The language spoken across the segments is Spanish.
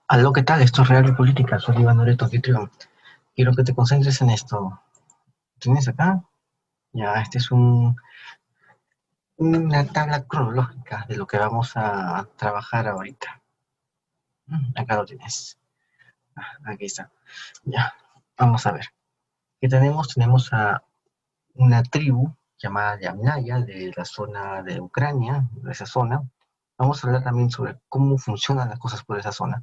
Aló, ¿qué tal? Esto es Real y Política. Soy Iván Loreto, anfitrión. Quiero que te concentres en esto. ¿Tienes acá? Ya, este es una tabla cronológica de lo que vamos a trabajar ahorita. Acá lo tienes. Aquí está. Ya, vamos a ver. ¿Qué tenemos? Tenemos a una tribu llamada Yamnaya de la zona de Ucrania, de esa zona. Vamos a hablar también sobre cómo funcionan las cosas por esa zona.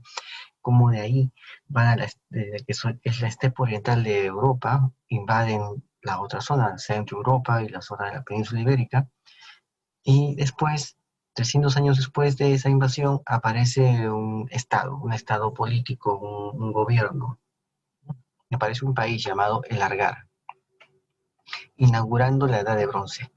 Cómo de ahí van a es la estepa oriental de Europa, invaden la otra zona, Centro Europa y la zona de la península ibérica, y después, 300 años después de esa invasión, aparece un estado político, un gobierno, aparece un país llamado el Argar, inaugurando la Edad de Bronce.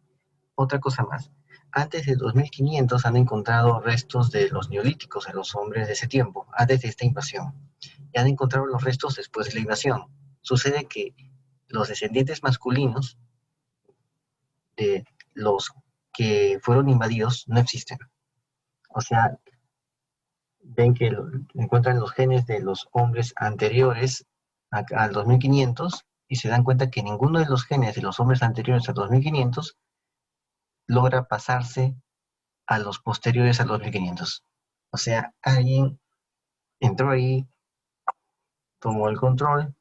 Otra cosa más, antes de 2500 han encontrado restos de los neolíticos, de los hombres de ese tiempo, antes de esta invasión. Y han encontrado los restos después de la invasión. Sucede que los descendientes masculinos de los que fueron invadidos no existen. O sea, ven que encuentran los genes de los hombres anteriores al 2500 y se dan cuenta que ninguno de los genes de los hombres anteriores al 2500 logra pasarse a los posteriores al 2500. O sea, alguien entró ahí, tomó el control,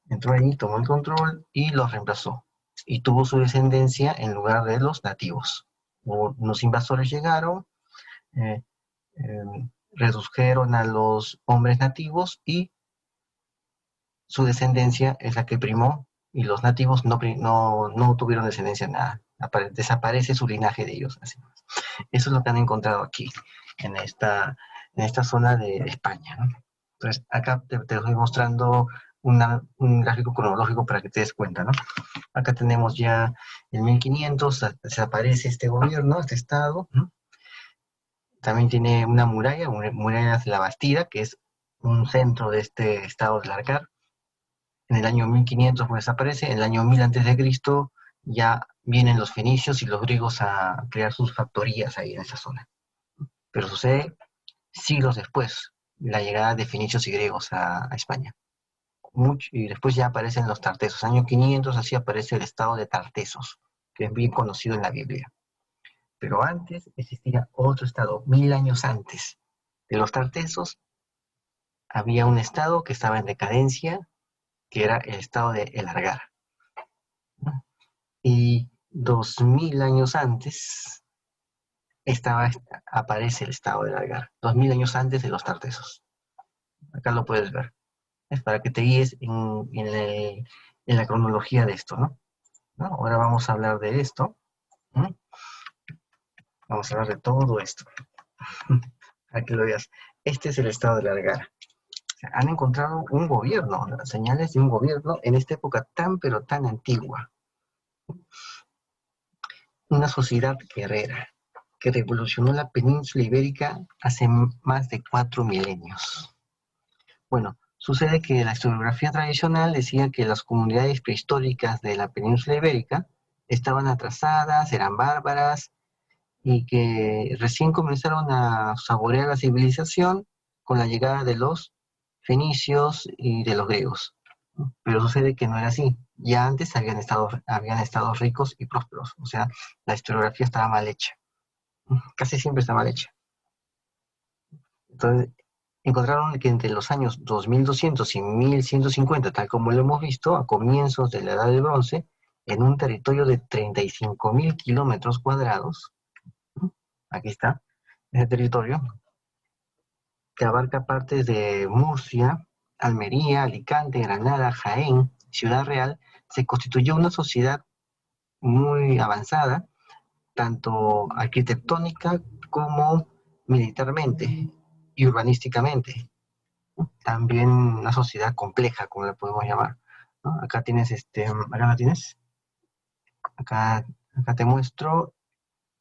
entró ahí, tomó el control y los reemplazó. Y tuvo su descendencia en lugar de los nativos. Unos invasores llegaron, eh, redujeron a los hombres nativos y su descendencia es la que primó y los nativos no tuvieron descendencia nada. Desaparece su linaje de ellos. Así. Eso es lo que han encontrado aquí, en esta zona de España, ¿no? Entonces, acá te estoy mostrando un gráfico cronológico para que te des cuenta, ¿no? Acá tenemos ya en 1500, desaparece este gobierno, este estado, ¿no? También tiene una muralla de la Bastida, que es un centro de este estado de Larcar. En el año 1500 pues desaparece, en el año 1000 antes de Cristo ya vienen los fenicios y los griegos a crear sus factorías ahí en esa zona. Pero sucede siglos después, la llegada de fenicios y griegos a España. Y después ya aparecen los tartesos. Año 500 así aparece el estado de Tartesos, que es bien conocido en la Biblia. Pero antes existía otro estado, 1000 años antes de los tartesos, había un estado que estaba en decadencia, que era el estado de El Argar. Y 2000 años antes aparece el estado de Argar, 2000 años antes de los tartesos. Acá lo puedes ver. Es para que te guíes en la cronología de esto, ¿no? ¿No? Ahora vamos a hablar de esto. ¿No? Vamos a hablar de todo esto. Para que lo veas. Este es el estado de Argar. O sea, han encontrado un gobierno, señales de un gobierno en esta época tan pero tan antigua. Una sociedad guerrera que revolucionó la península ibérica hace más de 4 milenios. Bueno, sucede que la historiografía tradicional decía que las comunidades prehistóricas de la península ibérica estaban atrasadas, eran bárbaras y que recién comenzaron a saborear la civilización con la llegada de los fenicios y de los griegos. Pero sucede que no era así. Ya antes habían estado ricos y prósperos. O sea, la historiografía estaba mal hecha. Casi siempre está mal hecha. Entonces, encontraron que entre los años 2200 y 1150, tal como lo hemos visto, a comienzos de la Edad del Bronce, en un territorio de 35.000 kilómetros cuadrados, aquí está, ese territorio, que abarca partes de Murcia, Almería, Alicante, Granada, Jaén, Ciudad Real, se constituyó una sociedad muy avanzada, tanto arquitectónica como militarmente y urbanísticamente. También una sociedad compleja, como le podemos llamar, ¿no? Acá la tienes, acá, acá te muestro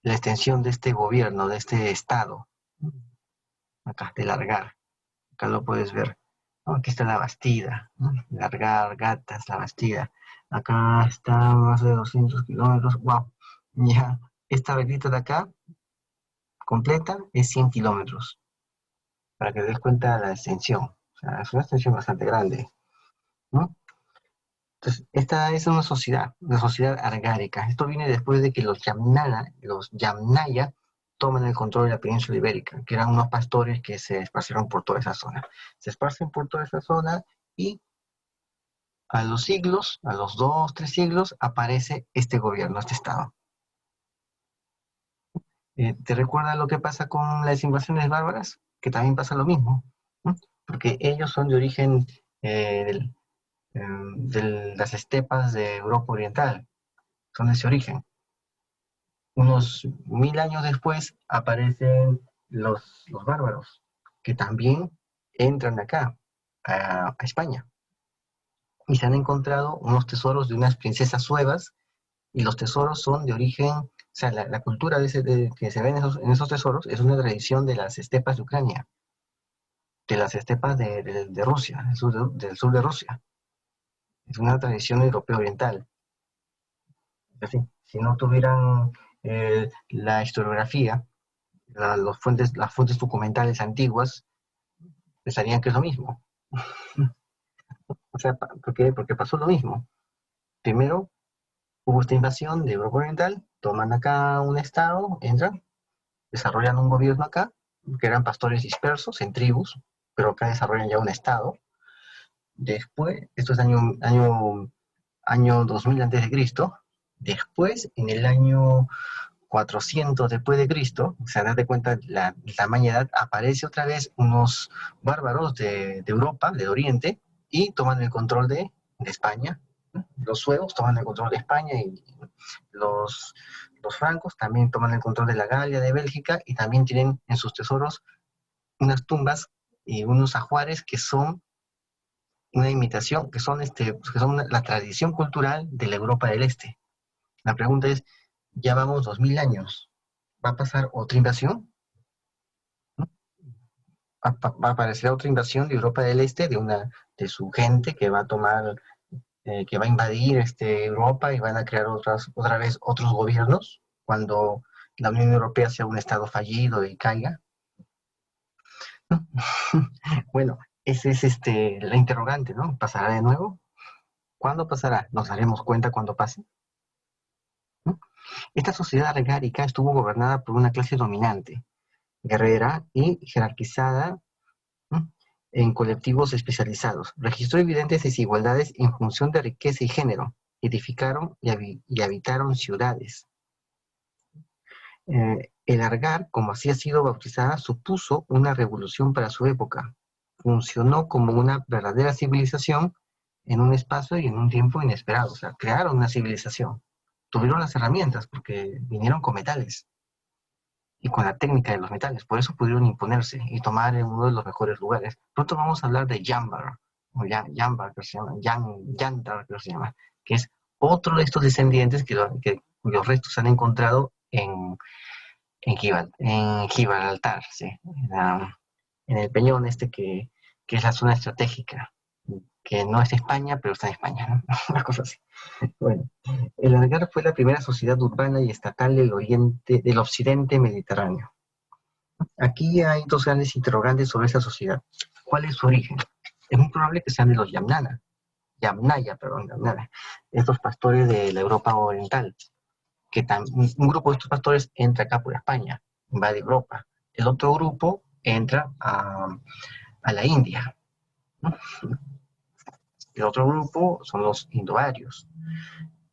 la extensión de este gobierno, de este estado, acá de Largar, acá lo puedes ver, ¿no? Aquí está la Bastida, ¿no? Largar, Gatas, la Bastida, acá está más de 200 kilómetros, wow, ya, esta reglita de acá, completa, es 100 kilómetros, para que te des cuenta de la extensión. O sea, es una extensión bastante grande, ¿no? Entonces, esta es una sociedad argárica. Esto viene después de que los Yamnaya toman el control de la península ibérica, que eran unos pastores que se esparcieron por toda esa zona. Se esparcen por toda esa zona y a los siglos, a los 2, 3 siglos, aparece este gobierno, este estado. ¿Te recuerda lo que pasa con las invasiones bárbaras? Que también pasa lo mismo, ¿no? Porque ellos son de origen eh, de las estepas de Europa Oriental, son de ese origen. Unos 1000 años después aparecen los bárbaros, que también entran acá, a España, y se han encontrado unos tesoros de unas princesas suevas, y los tesoros son de origen, o sea, la cultura que se ve en esos tesoros es una tradición de las estepas de Ucrania, de las estepas de Rusia, del sur de Rusia. Es una tradición europea oriental. Así, si no tuvieran la historiografía, las fuentes documentales antiguas, pensarían que es lo mismo. O sea, ¿por qué? Porque pasó lo mismo. Primero hubo esta invasión de Europa Oriental, toman acá un estado, entran, desarrollan un gobierno acá, que eran pastores dispersos en tribus, pero acá desarrollan ya un estado. Después, esto es año 2000 antes de Cristo. Después, en el año 400 después de Cristo, o sea, date cuenta la tamaña edad, aparece otra vez unos bárbaros de Europa, de Oriente, y toman el control de España. Los suevos toman el control de España y los francos también toman el control de la Galia, de Bélgica, y también tienen en sus tesoros unas tumbas y unos ajuares que son una imitación, que son la tradición cultural de la Europa del Este. La pregunta es, ya vamos 2000 años, ¿va a pasar otra invasión? ¿No? Va a aparecer otra invasión de Europa del Este, de su gente que va a tomar, que va a invadir Europa y van a crear otra vez otros gobiernos cuando la Unión Europea sea un estado fallido y caiga. ¿No? Bueno, esa es la interrogante, ¿no? ¿Pasará de nuevo? ¿Cuándo pasará? ¿Nos daremos cuenta cuando pase? ¿No? Esta sociedad argárica estuvo gobernada por una clase dominante, guerrera y jerarquizada, ¿no?, en colectivos especializados. Registró evidentes desigualdades en función de riqueza y género. Edificaron y habitaron ciudades. El Argar, como así ha sido bautizada, supuso una revolución para su época. Funcionó como una verdadera civilización en un espacio y en un tiempo inesperado. O sea, crearon una civilización. Tuvieron las herramientas porque vinieron con metales y con la técnica de los metales. Por eso pudieron imponerse y tomar uno de los mejores lugares. Pronto vamos a hablar de Jambar, o Jambar, que se llama, Yandar, que se llama, que es otro de estos descendientes cuyos restos se han encontrado en Gibraltar, ¿sí? En el peñón que es la zona estratégica, que no es España, pero está en España, ¿no? Una cosa así. Bueno, el Algarve fue la primera sociedad urbana y estatal del occidente mediterráneo. Aquí hay dos grandes interrogantes sobre esta sociedad. ¿Cuál es su origen? Es muy probable que sean de los Yamnaya, perdón, Yamnaya, estos pastores de la Europa Oriental, un grupo de estos pastores entra acá por España, invade Europa. El otro grupo entra a la India, ¿no? El otro grupo son los indoarios.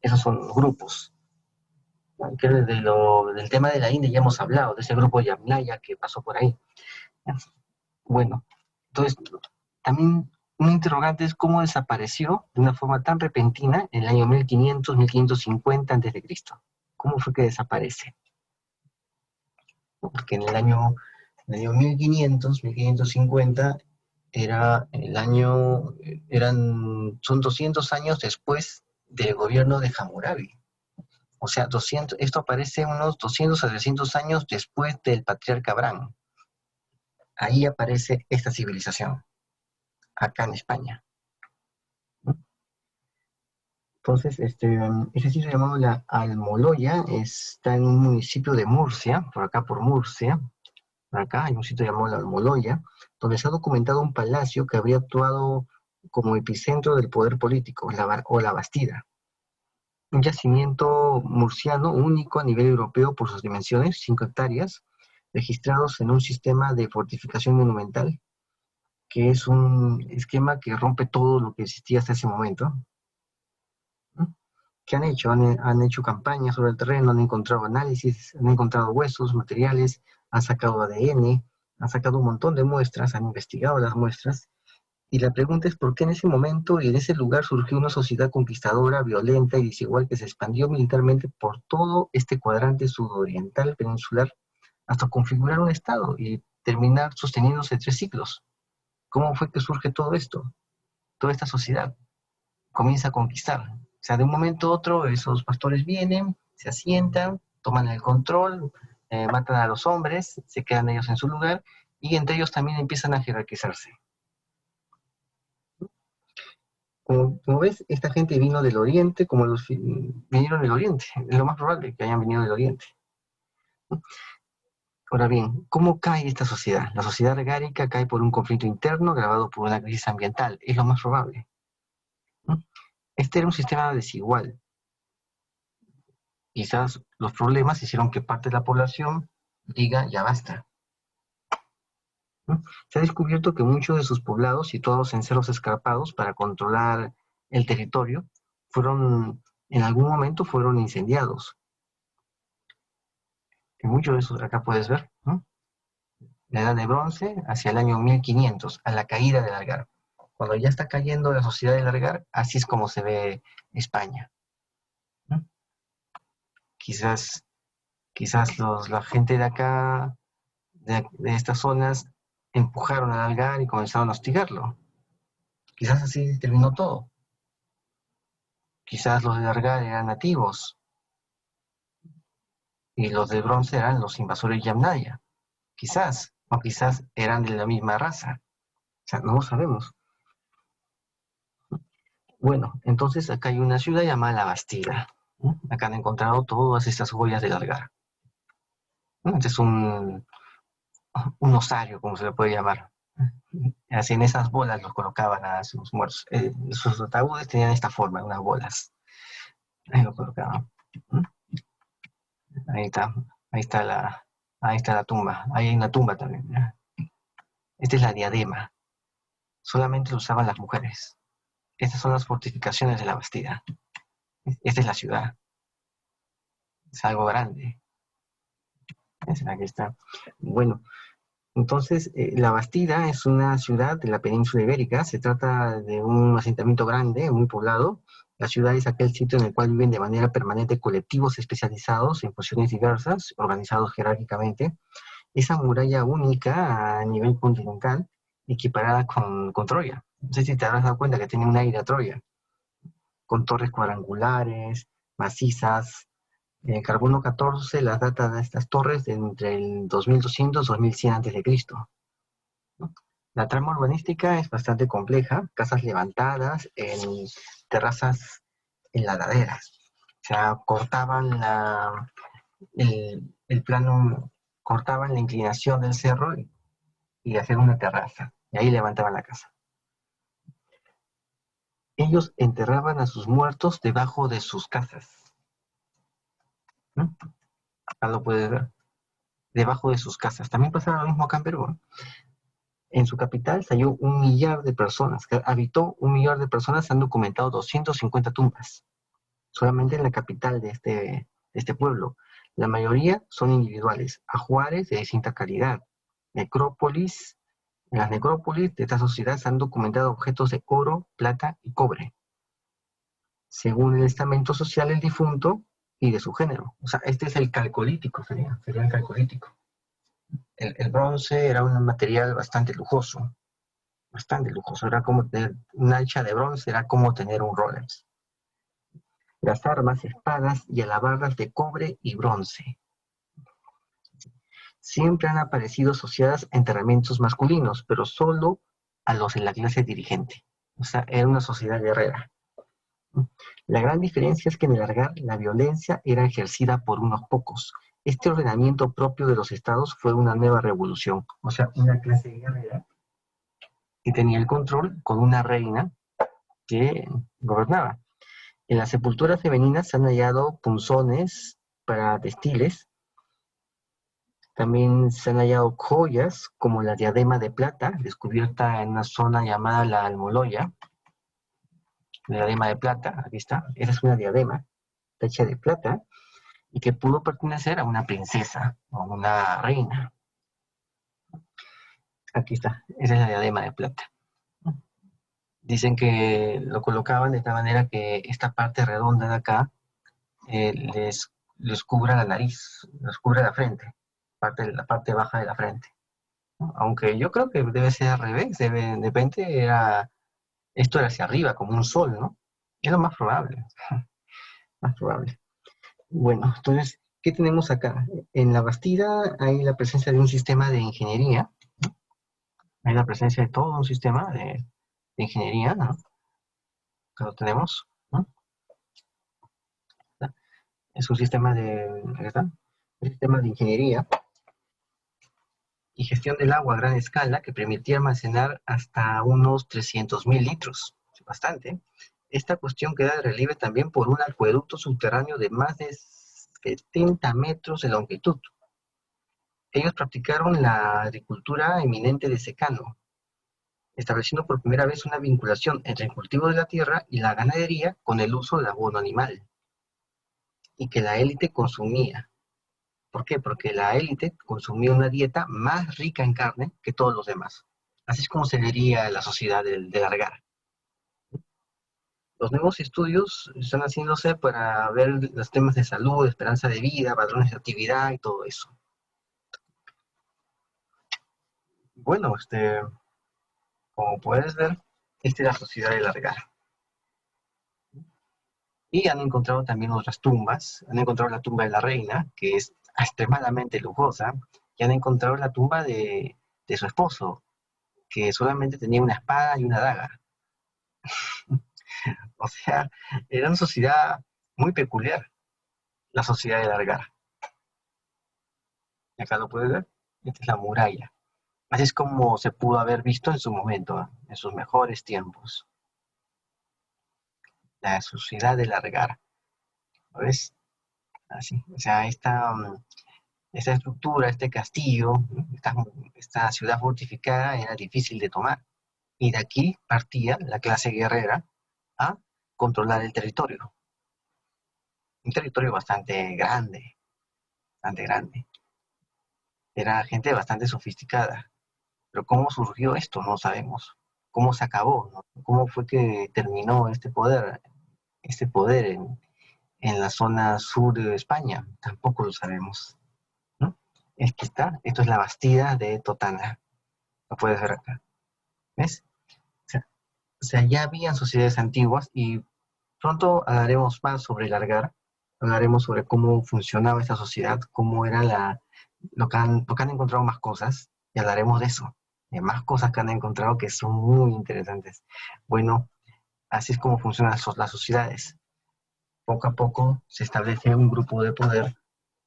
Esos son los grupos. Que del tema de la India ya hemos hablado, de ese grupo Yamnaya que pasó por ahí. Bueno, entonces, también un interrogante es cómo desapareció de una forma tan repentina en el año 1500, 1550 a.C. ¿Cómo fue que desaparece? Porque en el año 1500, 1550, son 200 años después del gobierno de Hammurabi. O sea, esto aparece unos 200 a 300 años después del patriarca Abraham. Ahí aparece esta civilización, acá en España. Entonces, ese sitio llamado la Almoloya está en un municipio de Murcia, por acá por Murcia, Acá hay un sitio llamado La Almoloya, donde se ha documentado un palacio que habría actuado como epicentro del poder político, o la Bastida. Un yacimiento murciano único a nivel europeo por sus dimensiones, 5 hectáreas, registrados en un sistema de fortificación monumental, que es un esquema que rompe todo lo que existía hasta ese momento. ¿No? ¿Qué han hecho? Han hecho campañas sobre el terreno, han encontrado análisis, han encontrado huesos, materiales, han sacado ADN, han sacado un montón de muestras, han investigado las muestras. Y la pregunta es por qué en ese momento y en ese lugar surgió una sociedad conquistadora, violenta y desigual que se expandió militarmente por todo este cuadrante sudoriental peninsular hasta configurar un Estado y terminar sosteniéndose 3 siglos. ¿Cómo fue que surge todo esto? Toda esta sociedad comienza a conquistar. O sea, de un momento a otro esos pastores vienen, se asientan, toman el control, matan a los hombres, se quedan ellos en su lugar y entre ellos también empiezan a jerarquizarse. Como ves, esta gente vino del Oriente, vinieron del Oriente. Es lo más probable que hayan venido del Oriente. Ahora bien, ¿cómo cae esta sociedad? La sociedad regárica cae por un conflicto interno agravado por una crisis ambiental. Es lo más probable. Este era un sistema desigual. Quizás los problemas hicieron que parte de la población diga, ya basta. Se ha descubierto que muchos de sus poblados, situados en cerros escarpados para controlar el territorio, en algún momento fueron incendiados. En muchos de esos, acá puedes ver, ¿no? La edad de bronce hacia el año 1500, a la caída del Algar. Cuando ya está cayendo la sociedad del Algar, así es como se ve España, ¿no? Quizás, la gente de acá, de estas zonas, empujaron al Algar y comenzaron a hostigarlo. Quizás así terminó todo. Quizás los de Algar eran nativos y los de bronce eran los invasores Yamnaya. Quizás, o quizás eran de la misma raza. O sea, no lo sabemos. Bueno, entonces acá hay una ciudad llamada La Bastida, ¿no? Acá han encontrado todas estas joyas del Algar, ¿no? Este es un osario, como se le puede llamar. Así en esas bolas los colocaban a sus muertos. Sus ataúdes tenían esta forma, unas bolas. Ahí lo colocaban. ¿No? Ahí está, ahí está ahí está la tumba. Ahí hay una tumba también, ¿no? Esta es la diadema. Solamente lo usaban las mujeres. Estas son las fortificaciones de la Bastida. Esta es la ciudad. Es algo grande. Aquí está. Bueno, entonces la Bastida es una ciudad de la península ibérica. Se trata de un asentamiento grande, muy poblado. La ciudad es aquel sitio en el cual viven de manera permanente colectivos especializados en funciones diversas, organizados jerárquicamente. Esa muralla única a nivel continental, equiparada con Troya. No sé si te habrás dado cuenta que tiene un aire a Troya, con torres cuadrangulares, macizas. Carbono 14 las data de estas torres de entre el 2200 y 2100 a.C., ¿no? La trama urbanística es bastante compleja, casas levantadas en terrazas en la ladera. O sea, cortaban el plano, cortaban la inclinación del cerro y hacían una terraza. Y ahí levantaban la casa. Ellos enterraban a sus muertos debajo de sus casas, ¿no? Acá lo puedes ver. Debajo de sus casas. También pasaba lo mismo acá en Perú, ¿no? En su capital se halló 1 millar de personas. Habitó 1 millar de personas, se han documentado 250 tumbas. Solamente en la capital de este pueblo. La mayoría son individuales, ajuares de distinta calidad. Necrópolis, en las necrópolis de esta sociedad se han documentado objetos de oro, plata y cobre, según el estamento social del difunto y de su género. O sea, este es el calcolítico, sería el calcolítico. El bronce era un material bastante lujoso, era como tener una hacha de bronce, era como tener un Rolex. Las armas, espadas y alabardas de cobre y bronce siempre han aparecido asociadas a enterramientos masculinos, pero solo a los de la clase dirigente. O sea, era una sociedad guerrera. La gran diferencia es que en el Algar la violencia era ejercida por unos pocos. este ordenamiento propio de los estados fue una nueva revolución. O sea, una clase guerrera que tenía el control con una reina que gobernaba. En las sepulturas femeninas se han hallado punzones para textiles. También se han hallado joyas como la diadema de plata, descubierta en una zona llamada la Almoloya. La diadema de plata, aquí está. Esa es una diadema hecha de plata y que pudo pertenecer a una princesa o una reina. Aquí está, esa es la diadema de plata. Dicen que lo colocaban de tal manera que esta parte redonda de acá les cubra la nariz, les cubra la frente, la parte baja de la frente. Aunque yo creo que debe ser al revés, de repente esto era hacia arriba, como un sol, ¿no? Es lo más probable, más probable. Bueno, entonces, ¿qué tenemos acá? En la Bastida hay la presencia de un sistema de ingeniería, hay la presencia de todo un sistema de ingeniería, ¿no? Que lo tenemos, ¿no? Es un sistema un sistema de ingeniería y gestión del agua a gran escala que permitía almacenar hasta unos 300.000 litros, bastante. Esta cuestión queda de relieve también por un acueducto subterráneo de más de 70 metros de longitud. Ellos practicaron la agricultura eminente de secano, estableciendo por primera vez una vinculación entre el cultivo de la tierra y la ganadería con el uso del abono animal, y que la élite consumía. ¿Por qué? Porque la élite consumía una dieta más rica en carne que todos los demás. Así es como se vería la sociedad del Argar. Los nuevos estudios están haciéndose para ver los temas de salud, esperanza de vida, patrones de actividad y todo eso. Bueno, como puedes ver, esta es la sociedad del Argar. Y han encontrado también otras tumbas. Han encontrado la tumba de la reina, que es extremadamente lujosa, y han encontrado la tumba de su esposo, que solamente tenía una espada y una daga. O sea, era una sociedad muy peculiar, la sociedad de Argar. Y acá lo puedes ver, esta es la muralla. Así es como se pudo haber visto en su momento, en sus mejores tiempos. La sociedad de Argar. ¿Lo ves? Así, o sea, esta estructura, este castillo, esta ciudad fortificada era difícil de tomar. Y de aquí partía la clase guerrera a controlar el territorio. Un territorio bastante grande, bastante grande. Era gente bastante sofisticada. Pero ¿cómo surgió esto? No sabemos. ¿Cómo se acabó? ¿No? ¿Cómo fue que terminó este poder en la zona sur de España? Tampoco lo sabemos, ¿no? Aquí está, esto es la Bastida de Totana. Lo puedes ver acá. ¿Ves? O sea, ya habían sociedades antiguas y pronto hablaremos más sobre el Argar, hablaremos sobre cómo funcionaba esta sociedad, cómo era porque han encontrado más cosas, y hablaremos de eso, de más cosas que han encontrado que son muy interesantes. Bueno, así es como funcionan las sociedades. Poco a poco se establece un grupo de poder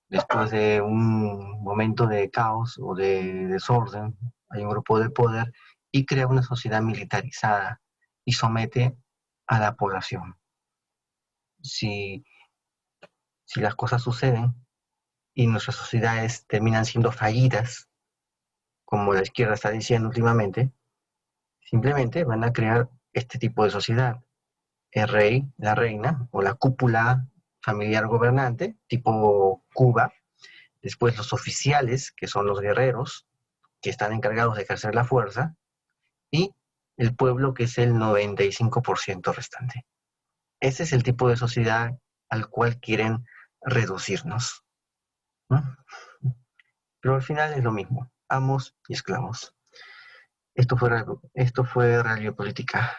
después de un momento de caos o de desorden, hay un grupo de poder y crea una sociedad militarizada y somete a la población. Si, si las cosas suceden y nuestras sociedades terminan siendo fallidas, como la izquierda está diciendo últimamente, simplemente van a crear este tipo de sociedad. El rey, la reina o la cúpula familiar gobernante, tipo Cuba, después los oficiales, que son los guerreros, que están encargados de ejercer la fuerza, y el pueblo, que es el 95% restante. Ese es el tipo de sociedad al cual quieren reducirnos, ¿no? Pero al final es lo mismo, amos y esclavos. Esto fue Radio Política.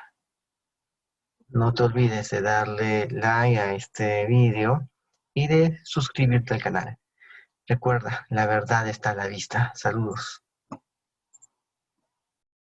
No te olvides de darle like a este vídeo y de suscribirte al canal. Recuerda, la verdad está a la vista. Saludos.